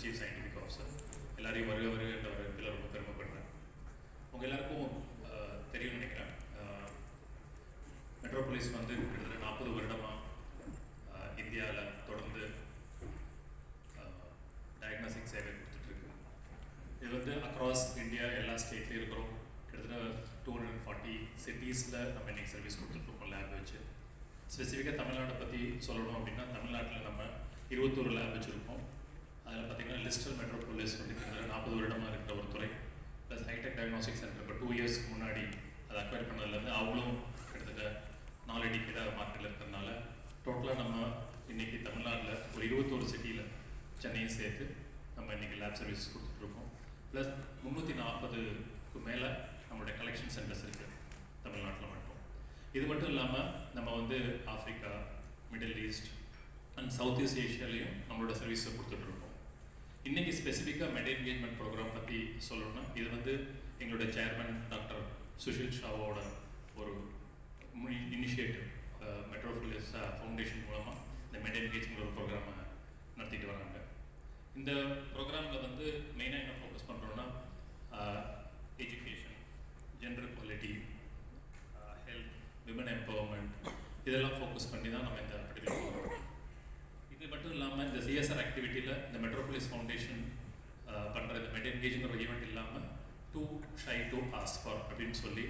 Chief scientific officer. எல்லாரையும் வருக என்ற வரவேற்பில் ரொம்ப பெருமைப்படுறேன். உங்கள் எல்லாருக்கும் தெரியும்னு நினைக்கிறேன், மெட்ரோபோலிஸ் வந்து கிட்டத்தட்ட 40 வருடமாக இந்தியாவில் தொடர்ந்து டயக்னாஸ்டிக் சேவை கொடுத்துட்ருக்கு. இது வந்து அக்ராஸ் இந்தியா எல்லா ஸ்டேட்லேயும் இருக்கிறோம். கிட்டத்தட்ட 240 சிட்டிஸில் நம்ம இன்றைக்கி சர்வீஸ் கொடுத்துட்ருக்கோம் லேப் வச்சு. ஸ்பெசிஃபிக்காக தமிழ்நாட்டை பற்றி சொல்லணும் அப்படின்னா, தமிழ்நாட்டில் நம்ம 21 லேப் வச்சுருக்கோம். அதில் பார்த்திங்கன்னா லிஸ்டர் மெட்ரோபோலிஸ் வந்து கிட்டத்தட்ட 40 வருடமாக இருக்கிற ஒரு துறை. ப்ளஸ் ஹைடெக் டயக்னாஸ்டிக் சென்டர் இப்போ 2 இயர்ஸ்க்கு முன்னாடி அதை அக்வயர் பண்ணதுலேருந்து அவங்களும் கிட்டத்தட்ட 4 டிக்கெட்டாக மார்க்கெட்டில் இருக்கிறதுனால டோட்டலாக நம்ம இன்றைக்கி தமிழ்நாட்டில் ஒரு 21 சிட்டியில் சென்னையும் சேர்த்து நம்ம இன்றைக்கி லேப் சர்வீஸ் கொடுத்துட்ருக்கோம். ப்ளஸ் 340க்கு மேலே நம்மளுடைய கலெக்ஷன் சென்டர்ஸ் இருக்குது தமிழ்நாட்டில் மட்டும். இது மட்டும் இல்லாமல் நம்ம வந்து Africa, Middle East and South East ஏஷியாலையும் நம்மளோட சர்வீஸை கொடுத்துட்ருக்கோம். இன்றைக்கி ஸ்பெசிஃபிக்காக MedEngagement ப்ரோக்ராம் பற்றி சொல்லணும்னா, இது வந்து எங்களுடைய சேர்மன் டாக்டர் சுஷில் ஷாவோட ஒரு இனிஷியேட்டிவ். மெட்ரோபோலிஸ் ஃபவுண்டேஷன் மூலமாக இந்த MedEngageங்கிற ஒரு ப்ரோக்ராமை நடத்திட்டு வராங்க. இந்த ப்ரோக்ராமில் வந்து மெயினாக என்ன ஃபோக்கஸ் பண்ணுறோன்னா, education, gender quality, health, women empowerment, இதெல்லாம் ஃபோக்கஸ் பண்ணி தான் நம்ம இந்த பர்டிகுலர் ப்ரோக்ராம். இது மட்டும் இல்லாமல் இந்த CSR ஆக்டிவிட்டியில் இந்த மெட்ரோபோலிஸ் ஃபவுண்டேஷன் பண்ணுற இந்த MedEngageங்கிற ஒரு ஈவெண்ட் இல்லாமல் too shy to ask for அப்படின்னு சொல்லி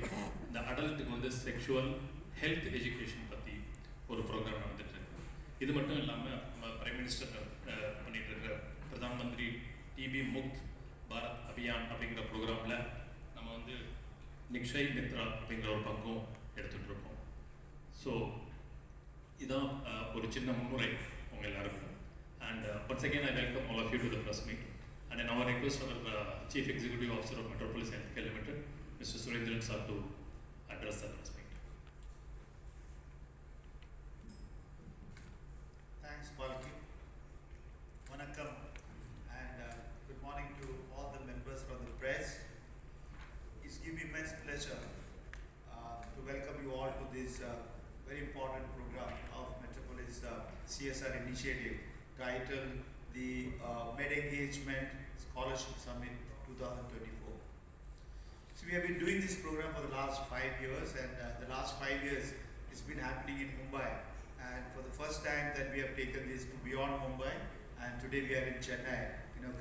இந்த அடல்ட்டுக்கு வந்து செக்ஷுவல் ஹெல்த் எஜுகேஷன் பற்றி ஒரு ப்ரோக்ராம் நடந்துகிட்ருக்கு. இது மட்டும் இல்லாமல் நம்ம பிரைம் மினிஸ்டர் பண்ணிகிட்டு இருக்கிற பிரதான் மந்திரி டிபி முக்த் பாரத் அபியான் அப்படிங்கிற ப்ரோக்ராமில் நம்ம வந்து நிக்ஷய் மித்ரா அப்படிங்கிற ஒரு பங்கும் எடுத்துகிட்ருக்கோம். ஸோ இதுதான் ஒரு சின்ன முன்னுரை உங்கள் எல்லாருக்கும். And once again I welcome all of you to the press meet. And I now request our Chief Executive Officer of Metropolis Healthcare Limited, Mr. Surendran Sir, to address the press meet. Thanks, Palki. Vanakkam, and good morning to all the members from the press. It's given me immense pleasure to welcome you all to this very important program of Metropolis CSR initiative titled the MedEngagement Scholarship Summit 2024. So we have been doing this program for the last 5 years, and the last 5 years it's been happening in Mumbai, and for the first time that we have taken this to beyond Mumbai, and today we are in Chennai,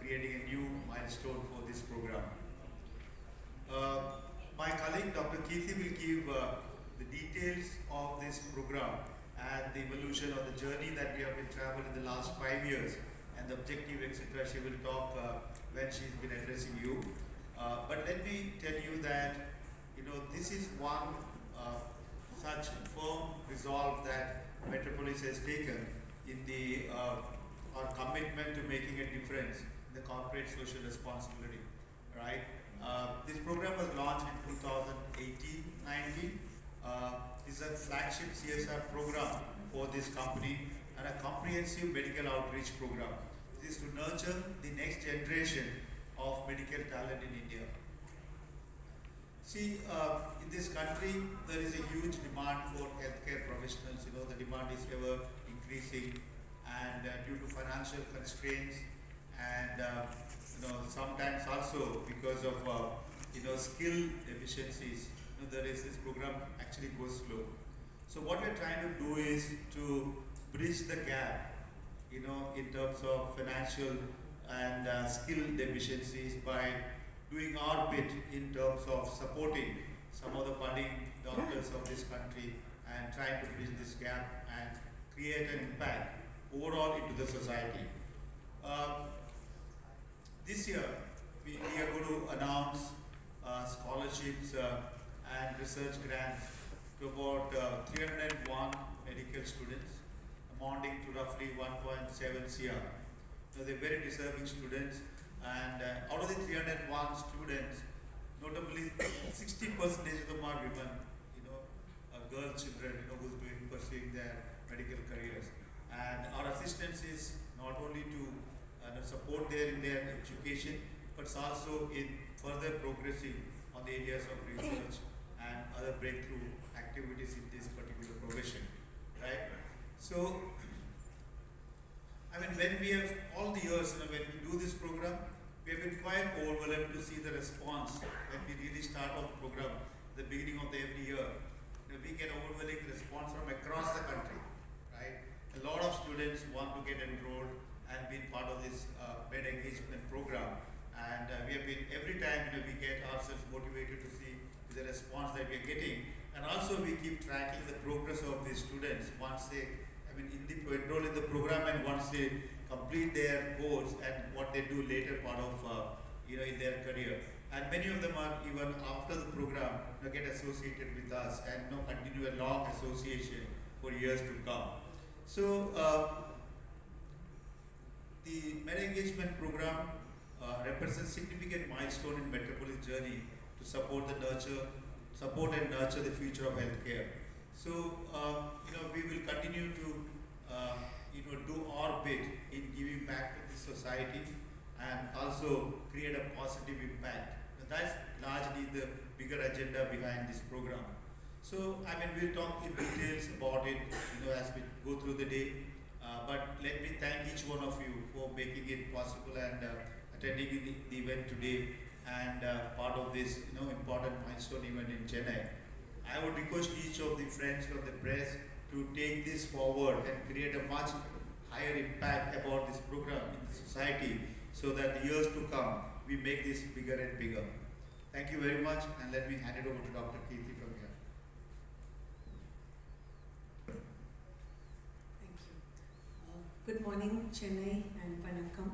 creating a new milestone for this program. My colleague Dr. Keerthi will give the details of this program and the evolution of the journey that we have been traveled in the last 5 years and the objective, etc. She will talk when she's been addressing you. But let me tell you that this is one such firm resolve that Metropolis has taken in the our commitment to making a difference in the corporate social responsibility. Right? This program was launched in 2018-19. Is a flagship CSR program for this company and a comprehensive medical outreach program. This is to nurture the next generation of medical talent in India. See, in this country, there is a huge demand for healthcare professionals. The demand is ever increasing, and due to financial constraints, and sometimes also because of skill deficiencies, this program actually goes slow. So what we're trying to do is to bridge the gap, in terms of financial and skill deficiencies by doing our bit in terms of supporting some of the budding doctors of this country and trying to bridge this gap and create an impact overall into the society. This year, we are going to announce scholarships and research grants to about 301 medical students, amounting to roughly 1.7 CR. They're very deserving students, and out of the 301 students, notably 60% of them are women, girl children, who's pursuing their medical careers. And our assistance is not only to support them in their education, but also in further progressing on the areas of research and other breakthrough activities in this particular profession, right? So I mean, when we have all the years, when we do this program, we have been quite overwhelmed to see the response when we really start off the program, the beginning of every year. We get overwhelming response from across the country, right? A lot of students want to get enrolled and be part of this med engagement program. And we have been, every time we get ourselves motivated to see the response that we are getting. And also we keep tracking the progress of these students once they, enroll in the program and once they complete their course and what they do later part of, in their career. And many of them are even after the program, get associated with us and continue a long association for years to come. So the med engagement program represents significant milestone in Metropolis journey to support and nurture the future of healthcare. So we will continue to do our bit in giving back to the society and also create a positive impact. That's largely the bigger agenda behind this program. So we'll talk in details about it as we go through the day. But let me thank each one of you for making it possible and attending the event today and part of this important milestone event in Chennai. I would request each of the friends from the press to take this forward and create a much higher impact about this program in the society so that the years to come we make this bigger and bigger. Thank you very much, and let me hand it over to Dr. Kirti from here. Thank you. Good morning, Chennai and Vanakkam.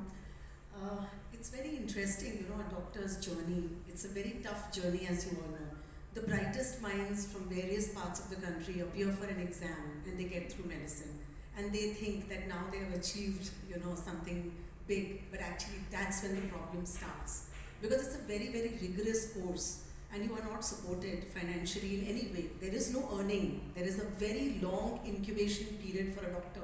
It's very interesting, a doctor's journey. It's a very tough journey, as you all know. The brightest minds from various parts of the country appear for an exam and they get through medicine. And they think that now they have achieved, something big, but actually that's when the problem starts. Because it's a very, very rigorous course and you are not supported financially in any way. There is no earning. There is a very long incubation period for a doctor.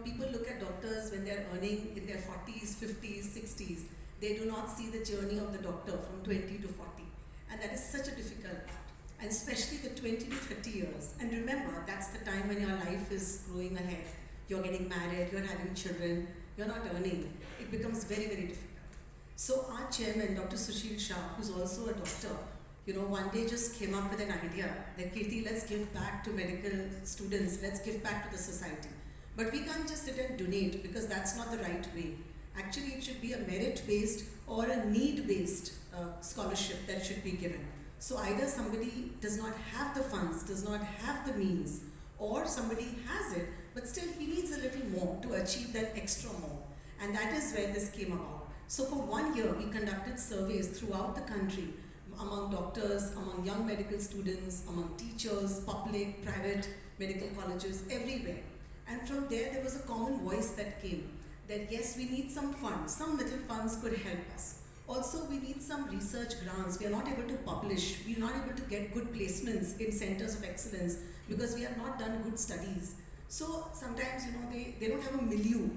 People look at doctors when they're earning in their 40s, 50s, 60s. They do not see the journey of the doctor from 20 to 40. And that is such a difficult part. And especially the 20 to 30 years. And remember, that's the time when your life is growing ahead. You're getting married, you're having children, you're not earning. It becomes very, very difficult. So our chairman, Dr. Sushil Shah, who's also a doctor, one day just came up with an idea that, Kirti, let's give back to medical students, let's give back to the society. But we can't just sit and donate because that's not the right way. Actually, it should be a merit-based or a need-based scholarship that should be given. So either somebody does not have the funds, does not have the means, or somebody has it, but still he needs a little more to achieve that extra more. And that is where this came about. So for 1 year, we conducted surveys throughout the country among doctors, among young medical students, among teachers, public, private medical colleges, everywhere. And from there was a common voice that came, that yes, we need some funds, some little funds could help us. Also, we need some research grants. We are not able to publish, we are not able to get good placements in centers of excellence because we have not done good studies. So sometimes, they don't have a milieu,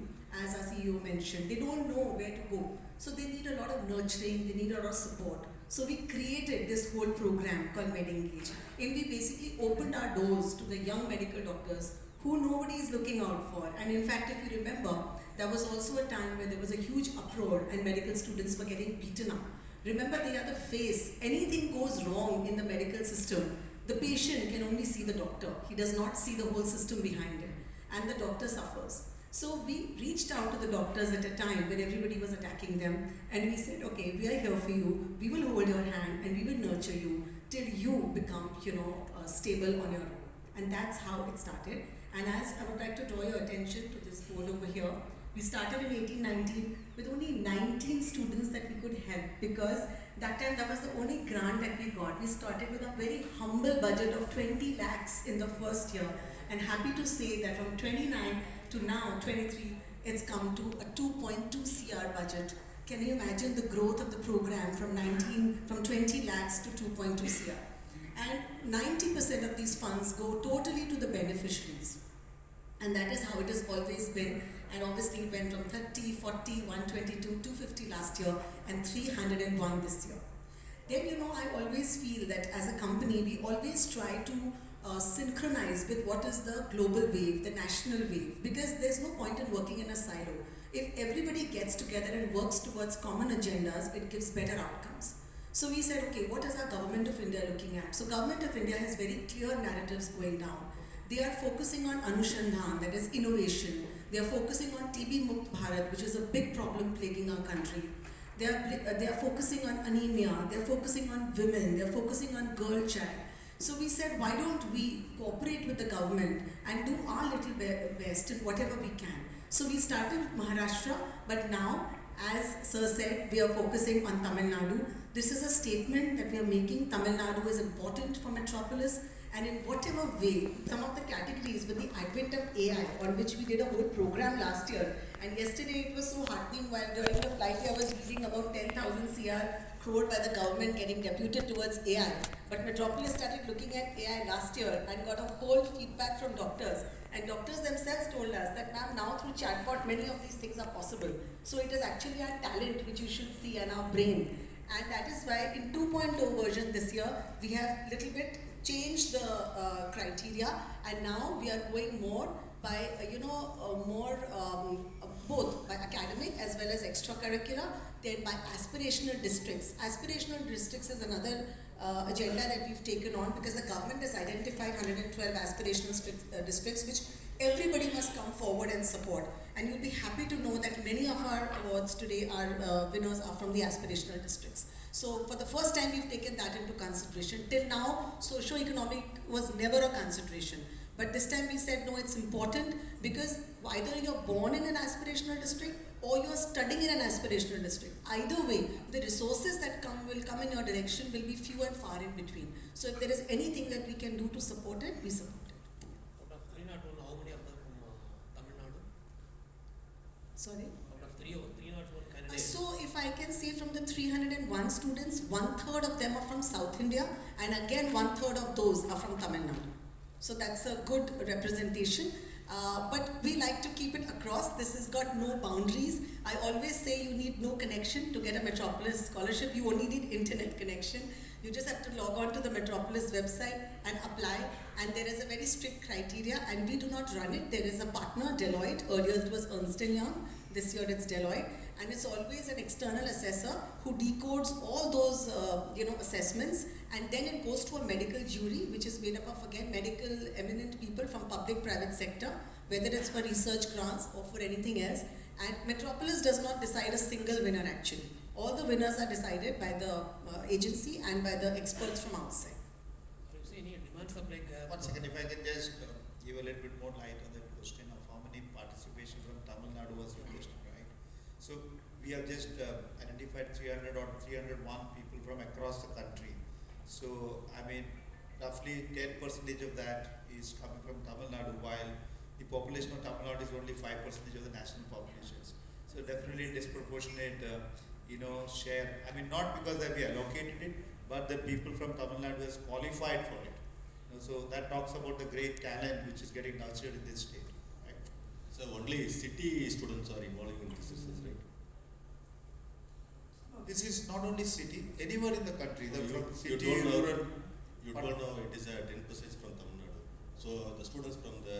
as our CEO mentioned. They don't know where to go. So they need a lot of nurturing, they need a lot of support. So we created this whole program called MedEngage. And we basically opened our doors to the young medical doctors who nobody is looking out for. And in fact, if you remember, there was also a time where there was a huge uproar and medical students were getting beaten up. Remember, they are the face. Anything goes wrong in the medical system, the patient can only see the doctor. He does not see the whole system behind it. And the doctor suffers. So we reached out to the doctors at a time when everybody was attacking them. And we said, okay, we are here for you. We will hold your hand and we will nurture you till you become, stable on your own. And that's how it started. And as I would like to draw your attention to this board over here, we started in 1819 with only 19 students that we could help because that time that was the only grant that we got. We started with a very humble budget of 20 lakhs in the first year, and happy to say that from 29 to now 23, it's come to a 2.2 CR budget. Can you imagine the growth of the program from 20 lakhs to 2.2 CR? And 90% of these funds go totally to the beneficiaries. And that is how it has always been. And obviously it went from 30, 40, 122, 250 last year and 301 this year. Then, I always feel that as a company, we always try to synchronize with what is the global wave, the national wave, because there's no point in working in a silo. If everybody gets together and works towards common agendas, it gives better outcomes. So we said, okay, what is our Government of India looking at? So Government of India has very clear narratives going down. They are focusing on Anushandhan, that is innovation. They are focusing on TB Mukt Bharat, which is a big problem plaguing our country. They are focusing on anemia, they are focusing on women, they are focusing on girl child. So we said, why don't we cooperate with the government and do our little best in whatever we can. So we started with Maharashtra, but now, as Sir said, we are focusing on Tamil Nadu. This is a statement that we are making. Tamil Nadu is important for Metropolis, and in whatever way, some of the categories with the advent of AI, on which we did a whole program last year, and yesterday it was so heartening while during the flight I was reading about 10,000 Crore by the government getting deputed towards AI. But Metropolis started looking at AI last year and got a whole feedback from doctors. And doctors themselves told us that, ma'am, now through chatbot, many of these things are possible. So it is actually our talent which you should see and our brain. And that is why in 2.0 version this year, we have little bit changed the criteria, and now we are going more by, both by academic as well as extracurricular, then by aspirational districts. Aspirational districts is another agenda that we've taken on, because the government has identified 112 aspirational districts which everybody must come forward and support. And you'll be happy to know that many of our awards today are winners are from the aspirational districts. So for the first time we've taken that into consideration. Till now, socio-economic was never a consideration. But this time we said, no, it's important, because either you're born in an aspirational district or you're studying in an aspirational district. Either way, the resources that will come in your direction will be few and far in between. So if there is anything that we can do to support it, we support it. Out of 301, how many of them from Tamil Nadu? Sorry? Out of 301 candidates. So if I can say, from the 301 students, 1/3 of them are from South India, and again 1/3 of those are from Tamil Nadu. So that's a good representation. But we like to keep it across. This has got no boundaries. I always say you need no connection to get a Metropolis scholarship. You only need internet connection. You just have to log on to the Metropolis website and apply. And there is a very strict criteria, and we do not run it. There is a partner, Deloitte. Earlier it was Ernst & Young. This year it's Deloitte. And it's always an external assessor who decodes all those assessments, and then it goes to a medical jury, which is made up of, again, medical eminent people from public-private sector, whether it's for research grants or for anything else. And Metropolis does not decide a single winner, actually. All the winners are decided by the agency and by the experts from outside. So you see any demands of like... 1 second, if I can just give a little bit more light on that question of how many participation from Tamil Nadu was requested, right? So we have just identified 300 or 301 people from across the country. So I mean, roughly 10% of that is coming from Tamil Nadu, while the population of Tamil Nadu is only 5% of the national populations. So definitely disproportionate, share. I mean, not because that we allocated it, but the people from Tamil Nadu has qualified for it. So that talks about the great talent which is getting nurtured in this state. Right? So only city students are involved in this research, right? This is not only city, anywhere in the country. You don't know it is a 10% from Tamil Nadu. So the students from the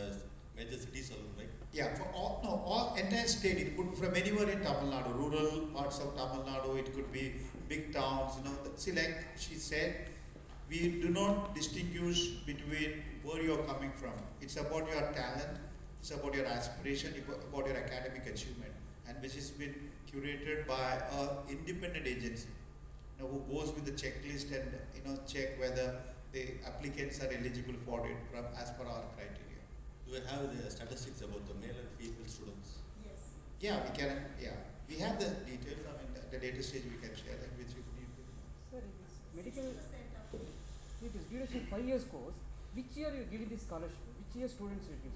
major cities alone, right? Yeah, for all entire state. It could be from anywhere in Tamil Nadu, rural parts of Tamil Nadu. It could be big towns. See, like she said, we do not distinguish between where you are coming from. It's about your talent. It's about your aspiration. About your academic achievement, and which has been curated by an independent agency, who goes with the checklist and check whether the applicants are eligible for it as per our criteria. Do we have the statistics about the male and female students? Yes. Yeah, we can. Yeah, we have the details. I mean, the data stage we can share that which you need. Sir, medical, it is duration 5 years course. Which year you give this scholarship? Which year students will give?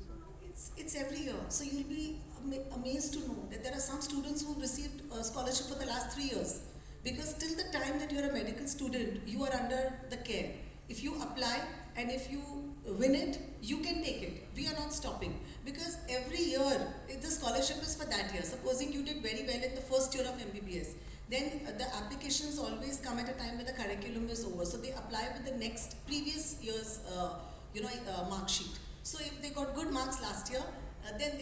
It's every year. So you'll be amazed to know that there are some students who received a scholarship for the last 3 years. Because till the time that you're a medical student, you are under the care. If you apply and if you win it, you can take it. We are not stopping. Because every year, the scholarship is for that year. Supposing you did very well in the first year of MBBS, then the applications always come at a time when the curriculum is over. So they apply with the previous year's mark sheet. So if they got good marks last year, then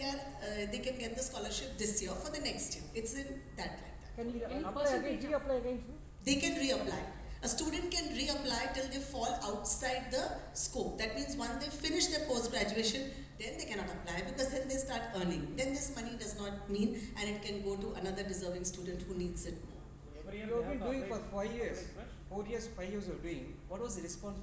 they can get the scholarship this year for the next year. It's in that like that. Can you Any apply again, percentage reapply again? Sir? They can reapply. A student can reapply till they fall outside the scope. That means once they finish their post-graduation, then they cannot apply because then they start earning. Then this money does not mean, and it can go to another deserving student who needs it more. Every year you have been doing for 5 years. 4 years, 5 years you are doing. What was the response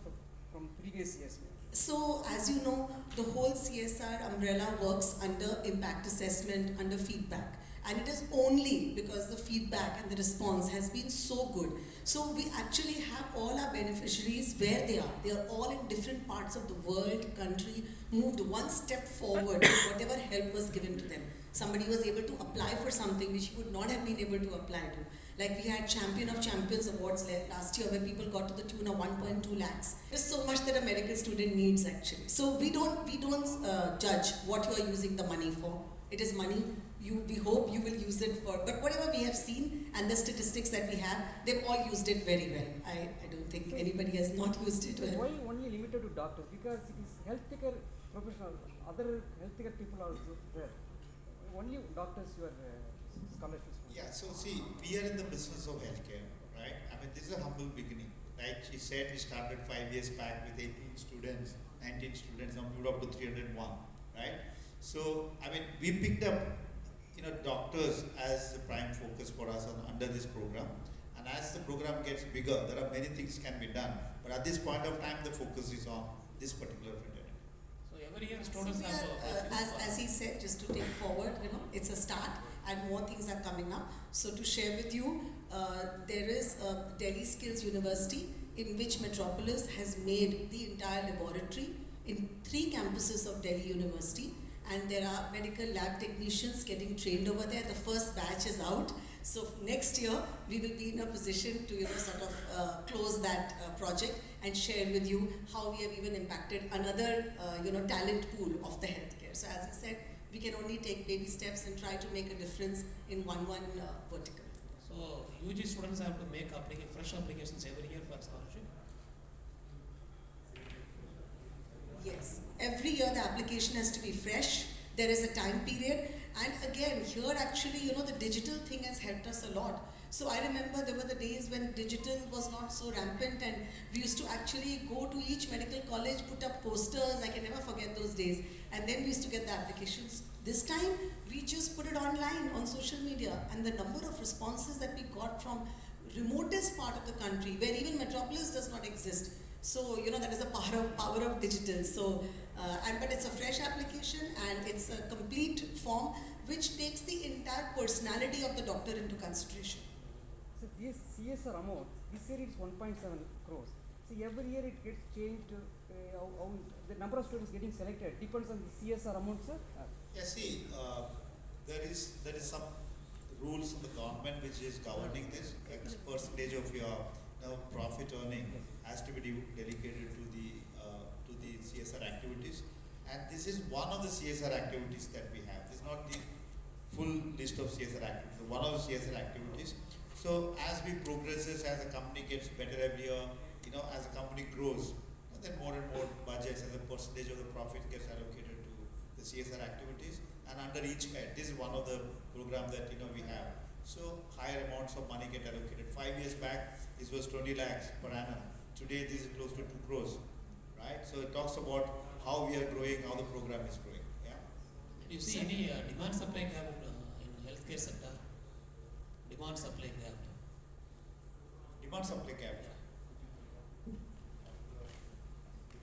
from previous years? So, as you know, the whole CSR umbrella works under impact assessment, under feedback. And it is only because the feedback and the response has been so good. So we actually have all our beneficiaries where they are. They are all in different parts of the world, country, moved one step forward with whatever help was given to them. Somebody was able to apply for something which he would not have been able to apply to. Like we had Champion of Champions awards last year where people got to the tune of 1.2 lakhs. There's so much that a medical student needs actually. So we don't judge what you are using the money for. It is money. We hope you will use it for, but whatever we have seen and the statistics that we have, they've all used it very well. I don't think anybody has not used it well. Why only limited to doctors? Because it is healthcare professionals, other healthcare people are also there. Only doctors your scholarships. Yeah, so see, we are in the business of healthcare, right? I mean, this is a humble beginning, right? She said we started 5 years back with 18 students, 19 students, now moved up to 301, right? So, I mean, we picked up doctors as the prime focus for us under this program. And as the program gets bigger, there are many things can be done. But at this point of time, the focus is on this particular fraternity. So every year students So we have are, as he said, just to take forward, it's a start and more things are coming up. So to share with you, there is Delhi Skills University in which Metropolis has made the entire laboratory in 3 campuses of Delhi University. And there are medical lab technicians getting trained over there. The first batch is out. So next year, we will be in a position to sort of close that project and share with you how we have even impacted another talent pool of the healthcare. So as I said, we can only take baby steps and try to make a difference in one vertical. So UG students have to make fresh applications every year for scholarship. Yes, every year the application has to be fresh. There is a time period, and again here actually the digital thing has helped us a lot. So I remember there were the days when digital was not so rampant, and we used to actually go to each medical college, put up posters. I can never forget those days, and then we used to get the applications. This time we just put it online on social media, and the number of responses that we got from remotest part of the country where even Metropolis does not exist. So that is the power of digital. So but it's a fresh application and it's a complete form which takes the entire personality of the doctor into consideration. So this CSR amount, this year it's 1.7 crores. See, every year it gets changed. How the number of students getting selected depends on the CSR amount, sir. Yeah, see, there is some rules in the government which is governing this. X percentage of your profit earning has to be dedicated to the CSR activities, and this is one of the CSR activities that we have. It's not the full list of CSR activities, one of the CSR activities. So as we progresses, as a company gets better every year, as a company grows, then more and more budgets as a percentage of the profit gets allocated to the CSR activities. And under each head, this is one of the programs that we have. So higher amounts of money get allocated. 5 years back, this was 20 lakhs per annum. Today, this is close to 2 crores, right? So it talks about how we are growing, how the program is growing. Yeah. Do you see any demand supply gap in healthcare sector? Demand supply gap. Demand supply gap.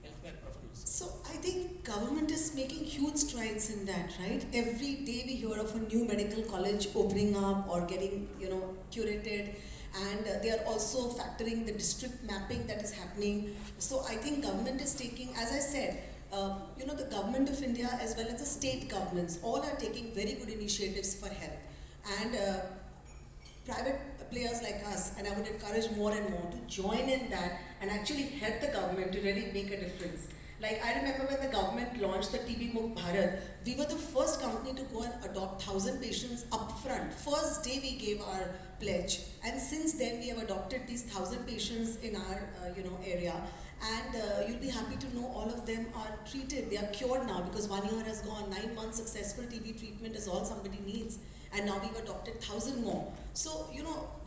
Healthcare professionals. So I think government is making huge strides in that, right? Every day we hear of a new medical college opening up or getting, curated, and they are also factoring the district mapping that is happening. So I think government is taking, as I said, the government of India as well as the state governments, all are taking very good initiatives for health. And private players like us, and I would encourage more and more to join in that and actually help the government to really make a difference. Like I remember when the government launched the TB Mukt Bharat, we were the first company to go and adopt 1,000 patients upfront. First day we gave our pledge, and since then we have adopted these 1,000 patients in our area. And you'll be happy to know all of them are treated. They are cured now because 1 year has gone. 9 months successful TB treatment is all somebody needs, and now we've adopted 1,000 more. So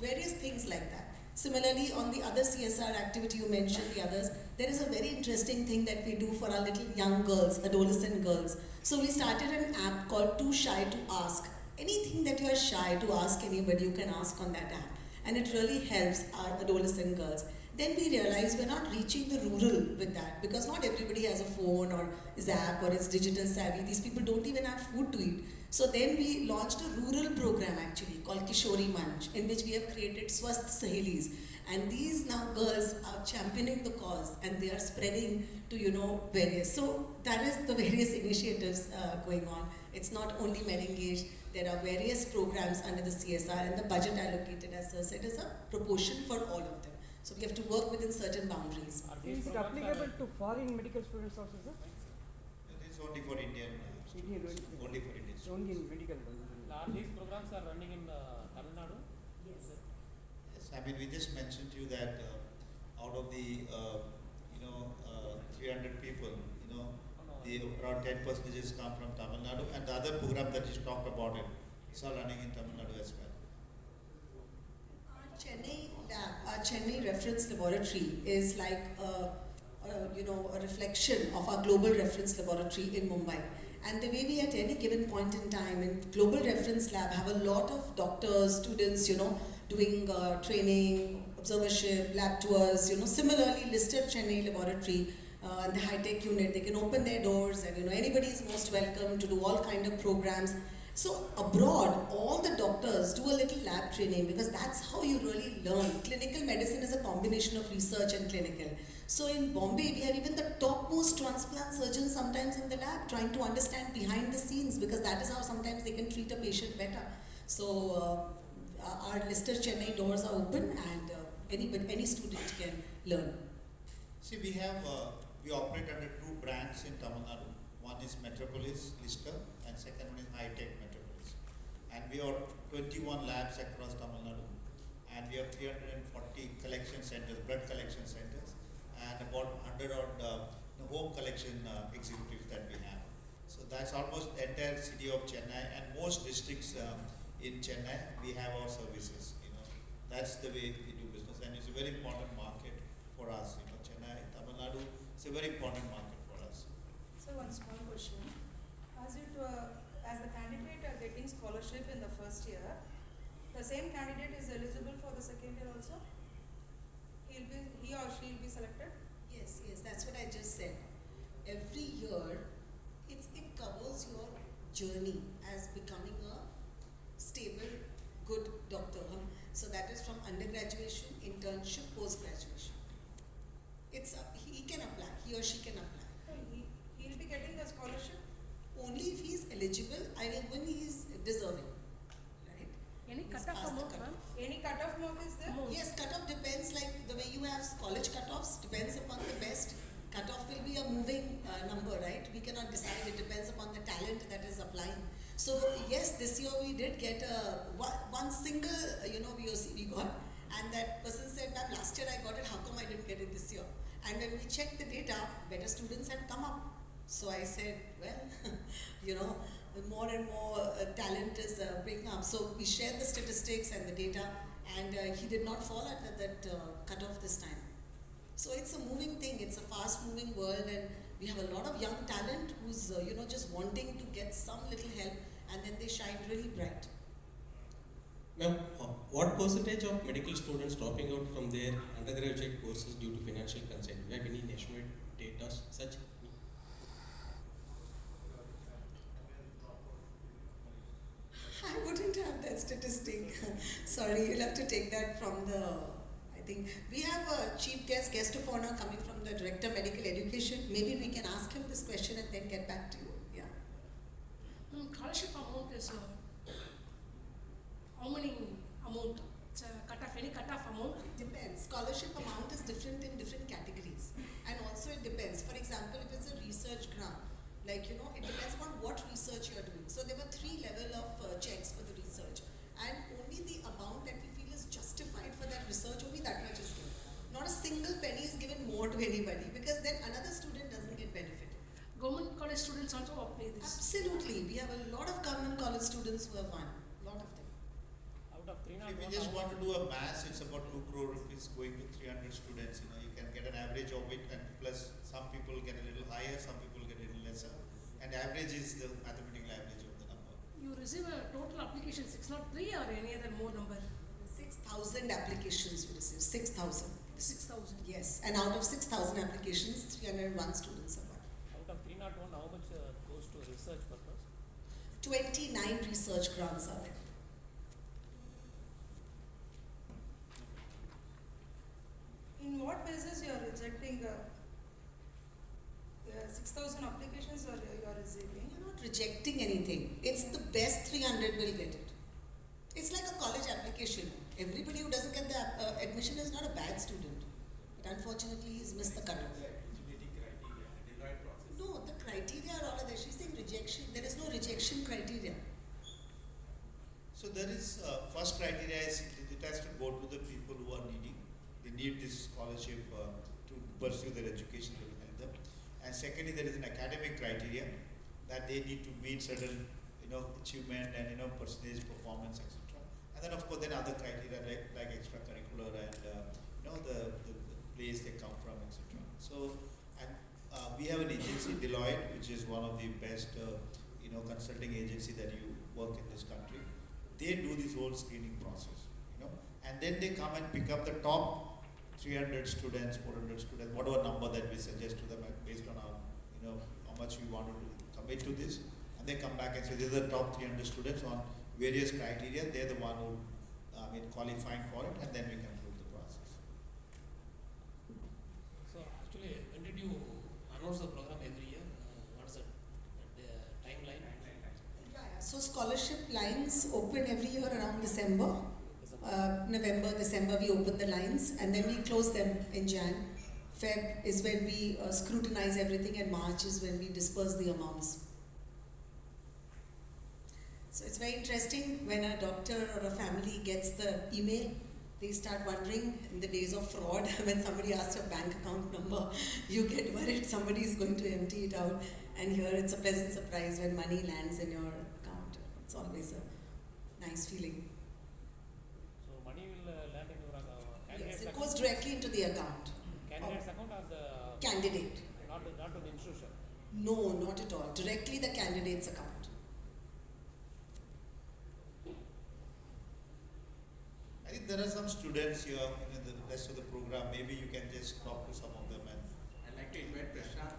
various things like that. Similarly, on the other CSR activity you mentioned, the others, there is a very interesting thing that we do for our little young girls, adolescent girls. So we started an app called Too Shy to Ask. Anything that you are shy to ask anybody, you can ask on that app. And it really helps our adolescent girls. Then we realized we're not reaching the rural with that because not everybody has a phone or is app or is digital savvy. These people don't even have food to eat. So then we launched a rural program actually called Kishori Manch, in which we have created Swasth Sahelis. And these now girls are championing the cause and they are spreading to various. So that is the various initiatives going on. It's not only MedEngage. There are various programs under the CSR, and the budget allocated, as Sir said, is a proportion for all of them. So we have to work within certain boundaries. Is it applicable to foreign medical students also, sir? It is only for Indian. Indian Only for Indian. only in medical. Are these programs are running in Tamil Nadu? Yes. Yes, I mean, we just mentioned to you that out of the 300 people, the around 10% come from Tamil Nadu, and the other program that you talked about is all running in Tamil Nadu as well. Our Chennai Lab, our Chennai Reference Laboratory is like a reflection of our Global Reference Laboratory in Mumbai. And the way we at any given point in time in Global Reference Lab have a lot of doctors, students, doing training, observership, lab tours, similarly listed Chennai Laboratory and the high-tech unit, they can open their doors and anybody is most welcome to do all kind of programs. So abroad, all the doctors do a little lab training because that's how you really learn. Clinical medicine is a combination of research and clinical. So in Bombay, we have even the topmost transplant surgeons sometimes in the lab trying to understand behind the scenes because that is how sometimes they can treat a patient better. So our Lister Chennai doors are open and any student can learn. See, we operate under two brands in Tamil Nadu. One is Metropolis Lister and second one is High-Tech Metropolis. And we are 21 labs across Tamil Nadu. And we have 340 collection centers, blood collection centers, and about 100 odd home collection executives that we have. So that's almost the entire city of Chennai, and most districts in Chennai, we have our services. That's the way we do business, and it's a very important market for us. Chennai, Tamil Nadu, it's a very important market for us. So one small question: as the candidate are getting scholarship in the first year, the same candidate is eligible for the second year also? He or she will be selected? Yes, that's what I just said. Every year, it covers your journey as becoming a stable, good doctor. So that is from undergraduation, internship, post-graduation. He can apply, he or she can apply. So he'll be getting the scholarship? Only if he is eligible and when he is deserving. Right? Any He's cutoff passed the amount, ma'am? cutoff. Any cutoff mark is there? Yes, cutoff depends, like the way you have college cutoffs, depends upon the best. Cutoff will be a moving number, right? We cannot decide, it depends upon the talent that is applying. So yes, this year we did get one single, VOC we got, and that person said, "Ma'am, last year I got it, how come I didn't get it this year?" And when we checked the data, better students had come up. So I said, well, more and more talent is bringing up. So we shared the statistics and the data, and he did not fall at that cutoff this time. So it's a moving thing, it's a fast moving world, and we have a lot of young talent who's, just wanting to get some little help, and then they shine really bright. Ma'am, what percentage of medical students dropping out from their undergraduate courses due to financial constraint? Do you have any nationwide data such? I wouldn't have that statistic. Sorry, you'll have to take that from I think we have a chief guest of honor coming from the Director of Medical Education. Maybe we can ask him this question and then get back to you. Yeah. Scholarship amount is how many amount? It's any cutoff amount? Depends. Scholarship amount is different in different categories. And also it depends. For example, if it's a research grant. Like, you know, it depends on what research you're doing. So there were 3 levels of checks for the research. And only the amount that we feel is justified for that research, only that much is given. Not a single penny is given more to anybody, because then another student doesn't get benefited. Government college students also apply this. Absolutely. We have a lot of government college students who have won. A lot of them. Out of 3 If you just want to do a mass, it's about 2 crore rupees going to 300 students. You know, you can get an average of it, and plus some people get a little higher, some people get a little lesser. And average is the mathematical average of the number. You receive a total application 603 or any other more number? 6,000 applications we received. 6,000. 6,000. Yes. And out of 6,000 applications, 301 students have won. Out of 301, how much goes to research purpose? 29 research grants are there. In what basis you are rejecting 6,000 applications or you are receiving? You're not rejecting anything. It's the best 300 will get it. It's like a college application. Everybody who doesn't get the admission is not a bad student. But unfortunately, he's missed the cutoff. No, the criteria are all there. She's saying rejection. There is no rejection criteria. So there is first criteria is it has to go to the people who are needing. They need this scholarship to pursue their education. They will help them. And secondly, there is an academic criteria that they need to meet certain, achievement and percentage, performance, etc. And then of course, then other criteria like extracurricular and the place they come from, etc. So, and we have an agency, Deloitte, which is one of the best consulting agency that you work in this country. They do this whole screening process, and then they come and pick up the top 300 students, 400 students, whatever number that we suggest to them based on our, how much we want to commit to this, and they come back and say these are the top 300 students on various criteria. They're the one who, qualifying for it, and then we conclude the process. So actually, when did you announce the program every year? What is the timeline? So scholarship lines open every year around December. November, December we open the lines, and then we close them in Jan. Feb is when we scrutinize everything, and March is when we disperse the amounts. So it's very interesting when a doctor or a family gets the email, they start wondering in the days of fraud, when somebody asks your bank account number, you get worried somebody is going to empty it out, and here it's a pleasant surprise when money lands in your account. It's always a nice feeling. So money will land in your Yes, candidate's it account? goes directly into the account. Candidate's account or the Candidate. not to the institution? No, not at all. Directly the candidate's account. I think there are some students here in the rest of the program. Maybe you can just talk to some of them. And I'd like to invite Prashant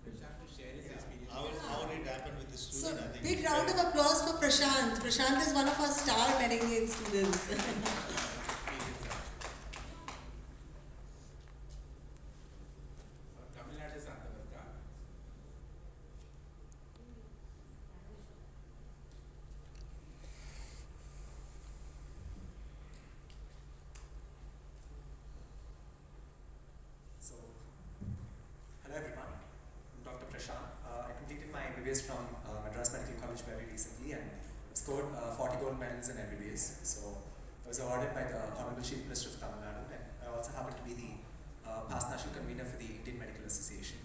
to share his experience. how would it happen with the So, student? I think big it's round very- of applause for Prashant. Prashant is one of our star MedEngage students. Tamil Nadu Santhavarka. So, hello everyone, I'm Dr. Prashant. I completed my MBBS from Madras Medical College very recently and scored 40 gold medals in MBBS. So, I was awarded by the Honorable Chief Minister of Tamil Nadu, and I also happen to be the past national convener for the Indian Medical Association.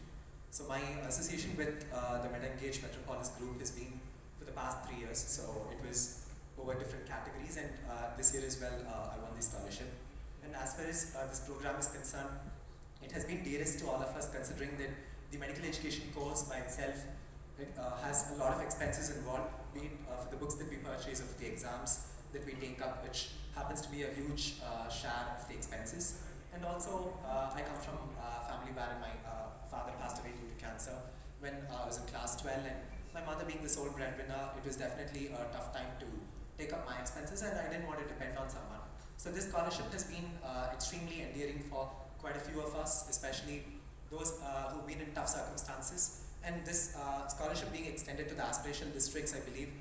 So, my association with the MedEngage Metropolis group has been for the past 3 years. So, it was over different categories, and this year as well I won the scholarship. And as far as this program is concerned, it has been dearest to all of us, considering that the medical education course by itself has a lot of expenses involved, be it for the books that we purchase or for the exams that we take up, which happens to be a huge share of the expenses. And also, I come from a family where my father passed away due to cancer when I was in class 12, and my mother being the sole breadwinner, it was definitely a tough time to take up my expenses, and I didn't want to depend on someone. So this scholarship has been extremely endearing for quite a few of us, especially those who've been in tough circumstances. And this scholarship being extended to the aspirational districts, I believe,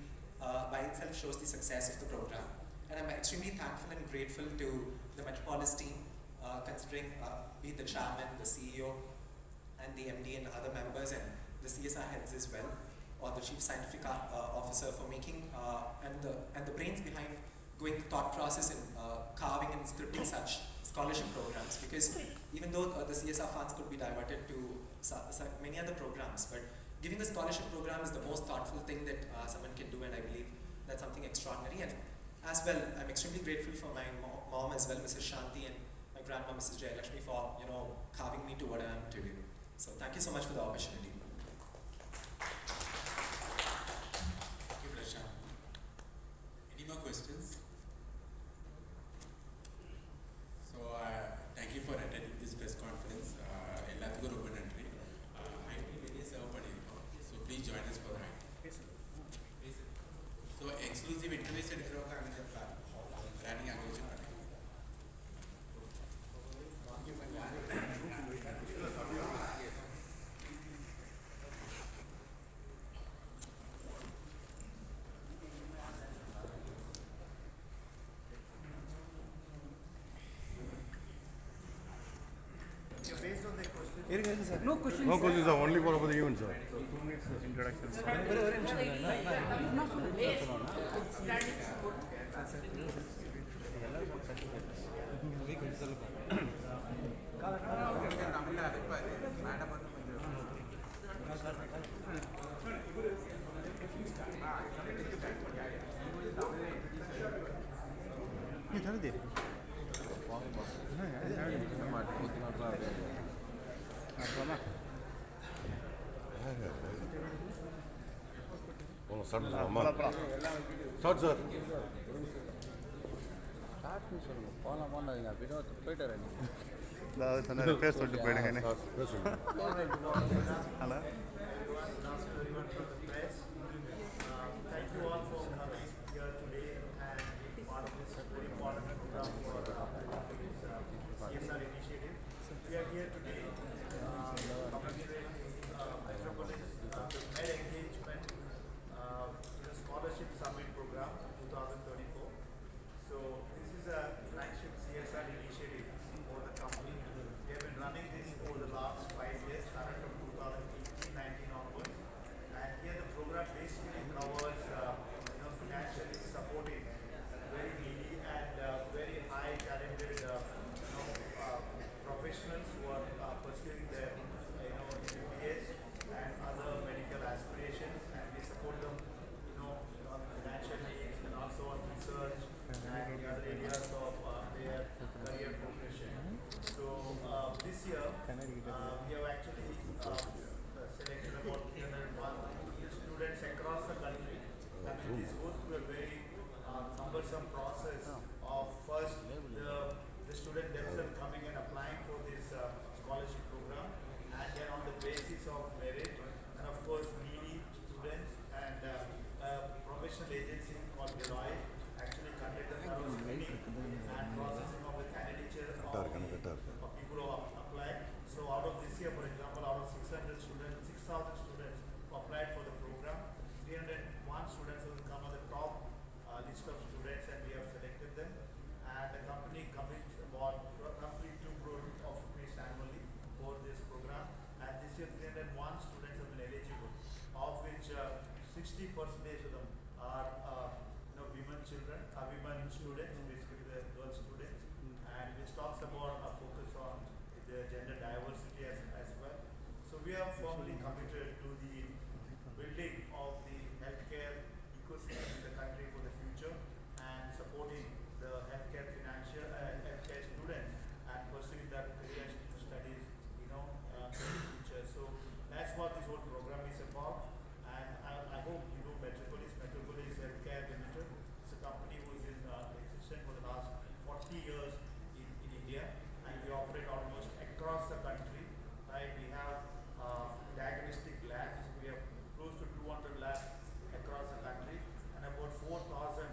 by itself shows the success of the program. And I'm extremely thankful and grateful to the Metropolis team, considering be it the chairman, the CEO, and the MD and other members and the CSR heads as well, or the Chief Scientific Officer for making and the brains behind going the thought process in carving and scripting such scholarship programs. Because even though the CSR funds could be diverted to many other programs, but giving the scholarship program is the most thoughtful thing that someone can do, and I believe that's something extraordinary. And as well, I'm extremely grateful for my mom as well, Mrs. Shanti, and my grandma, Mrs. Jayalakshmi, for carving me to what I am today. So thank you so much for the opportunity. Thank you, Prashant. Any more questions? So thank you for attending this press conference. ಎಲ್ಲರಿಗೂ ரொம்ப நன்றி. IT வெளியே serve பண்ணியிருக்கோம். So please join us for IT. So exclusive interviews எடுக்கிறவங்க அங்கே planning அங்கே வச்சு பண்ணுங்க. Based on the question, No questions. No questions, sir. Only for the event, sir. 2 minutes introduction. தமிழில் அழைப்பார் மேடம் வந்து Start, sir. பேர் சொல்லிட்டு போயிடுங்க. Hello. thank you all for coming here today and being part of this very important program for CSR initiative. We are here today commemorating Metropolis MedEngagement Scholarship Summit Program 2034. So this is a flagship CSR initiative for the company. We have been running this over the last 5 years, started from 2018-19 onwards. And here the program basically covers financially supporting very needy and very high talented professionals who are pursuing their MBBS and other medical aspirations, and we support them on financial needs and also on research and the other areas of their career progression. So this year we have actually selected about 301 students across the country. I mean, this goes through a very cumbersome process of first the student themselves coming and applying for this scholarship program, and then on the basis of merit, and of course needy students and professional agency called Deloitte actually conducted thorough screening and processing of the candidature of people who have applied. So out of this year, for example, out of 6,000 students who applied for the program, 301 students have come on the top list of students, and we have selected them. And the company commits about roughly 2 crore of rupees annually for this program. And this year, 301 students have been eligible, of which 60% of them are women students, basically the girl students, and which talks about a focus on the gender diversity as well. So we are firmly committed to the building of the healthcare ecosystem in the country for the future, and supporting the healthcare healthcare students and pursuing that career studies in the future. So that's what this whole program is about. And I hope you know Metropolis Healthcare Limited. It's a company who is in existence for the last 40 years in India, and we operate almost across the country. Right? We have diagnostic labs. We have close to 200 labs across the country, and about 4,000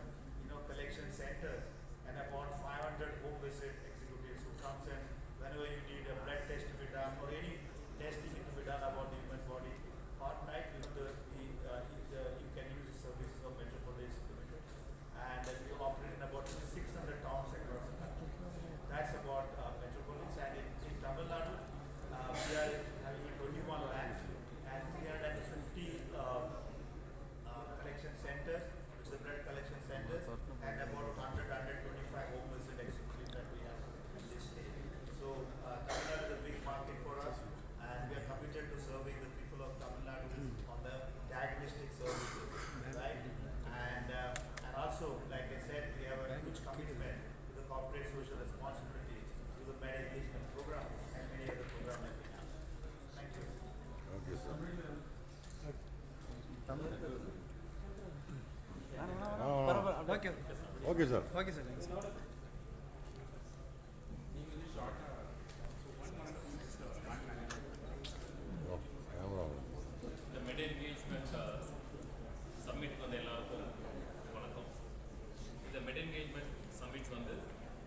collection centers, and about 500 home visit executives who comes in whenever you need a blood test to be done or any testing to be done about the human body. Part night, you can use the services of Metropolis Limited, and we operate in about 600 towns across the country. That's about Metropolis. And in Tamil Nadu, we are having a Med Engagement Program and many other programs that we have. Thank you. Okay, sir. Okay. Okay, sir. Okay, sir. Thanks. Oh, camera on. இந்த MedEngagement Summit வந்து எல்லாருக்கும் வணக்கம். இந்த MedEngagement Summit வந்து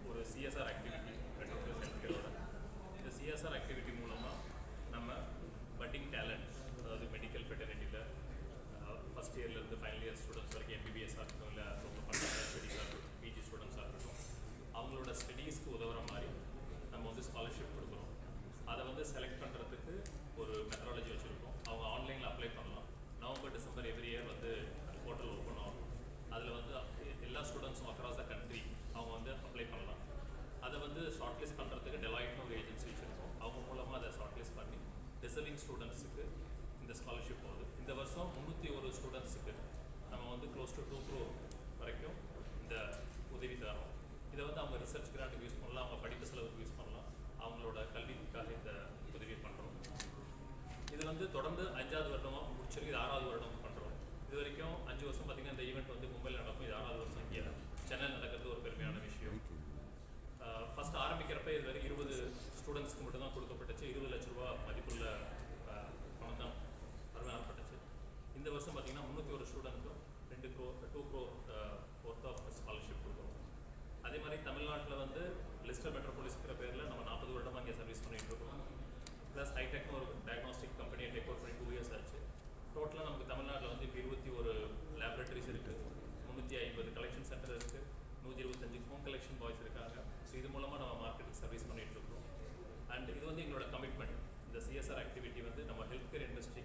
ஒரு CSR activity Metropolis Healthcareோட. இந்த CSR activity மூலமாக நம்ம budding talent, அதாவது மெடிக்கல் ஃபெட்டர்னிட்டியில் ஃபஸ்ட் இயர்லேருந்து ஃபைனல் இயர் ஸ்டூடெண்ட்ஸ் வரைக்கும் MBBS-ஆக இருக்கட்டும், இல்லை ரொம்ப ஃபண்டான ஸ்டடீஸாக இருக்கட்டும், பிஜி ஸ்டூடெண்ட்ஸாக இருக்கட்டும், அவங்களோட ஸ்டடீஸ்க்கு உதவுற மாதிரி நம்ம வந்து ஸ்காலர்ஷிப் கொடுக்குறோம். அதை வந்து செலக்ட் பண்ணுறதுக்கு ஒரு மெத்தடாலஜி வச்சுருக்கோம். அவங்க ஆன்லைனில் அப்ளை பண்ணலாம். நவம்பர் டிசம்பர் எவ்ரி இயர் வந்து போர்ட்டல் ஓப்பன் ஆகும். அதில் வந்து எல்லா ஸ்டூடெண்ட்ஸும் அக்ராஸ் த கண்ட்ரி அவங்க வந்து அப்ளை பண்ணலாம். அதை வந்து ஷார்ட் லிஸ்ட் பண்ணுறதுக்கு டெலாய்ட்னு ஒரு ஏஜென்சி வச்சுருக்கோம். அவங்க மூலமாக அதை ஷார்ட் லிஸ்ட் பண்ணி டிசர்விங் ஸ்டூடெண்ட்ஸுக்கு இந்த ஸ்காலர்ஷிப் போகுது. இந்த வருஷம் 301 ஸ்டூடெண்ட்ஸுக்கு நம்ம வந்து க்ளோஸ் டு 2 crore வரைக்கும் இந்த உதவி தரோம். இதை வந்து அவங்க ரிசர்ச் கிராண்டுக்கு யூஸ் பண்ணலாம், அவங்க படிப்பு செலவுக்கு யூஸ் பண்ணலாம், அவங்களோட கல்விக்காக இந்த உதவி பண்ணுறோம். இது வந்து தொடர்ந்து 5வது வருடமாக முடிச்சிருக்கு. இது 6வது வருடம் பண்ணுறோம். இது வரைக்கும் 5 வருஷம் பார்த்திங்கன்னா இந்த ஈவெண்ட் வந்து மும்பையில் நடக்கும். இது 6வது வருஷம் இங்கே சென்னையில் நடக்கிறது ஒரு பெருமையான விஷயம். ஃபஸ்ட் ஆரம்பிக்கிறப்ப இது வரை 20 ஸ்டூடெண்ட்ஸ்க்கு மட்டும்தான் கொடுக்கப்பட்டுச்சு. 20 லட்ச ரூபா மதிப்புள்ள பணம் தான் அருமையானப்பட்டுச்சு. இந்த வருஷம் பார்த்திங்கன்னா 301 ஸ்டூடெண்ட்டும் 2 crore ஒர்த் ஆஃப் ஸ்காலர்ஷிப் கொடுக்குறோம். அதே மாதிரி தமிழ்நாட்டில் வந்து லிஸ்டர் மெட்ரோபோலிஸ்ங்கிற பேரில் நம்ம 40 வருடமாக இங்கே சர்வீஸ் பண்ணிகிட்டு இருக்கோம். ப்ளஸ் ஹைடெக்னு ஒரு டயக்னாஸ்டிக் கம்பெனியை டேக் ஓவர் பண்ணி 2 years ஆச்சு. டோட்டலாக நமக்கு தமிழ்நாட்டில் வந்து இப்போ 21 லேபரேட்டரிஸ் இருக்குது, 350 கலெக்ஷன் சென்டர் இருக்குது, 125 ஹோம் கலெக்ஷன் பாய்ஸ் இருக்காங்க. ஸோ இது மூலமாக நம்ம மார்க்கெட்டுக்கு சர்வீஸ் பண்ணிகிட்டு இருக்கோம். அண்ட் இது வந்து எங்களோட கமிட்மெண்ட். இந்த CSR ஆக்டிவிட்டி வந்து நம்ம ஹெல்த் கேர் இண்டஸ்ட்ரி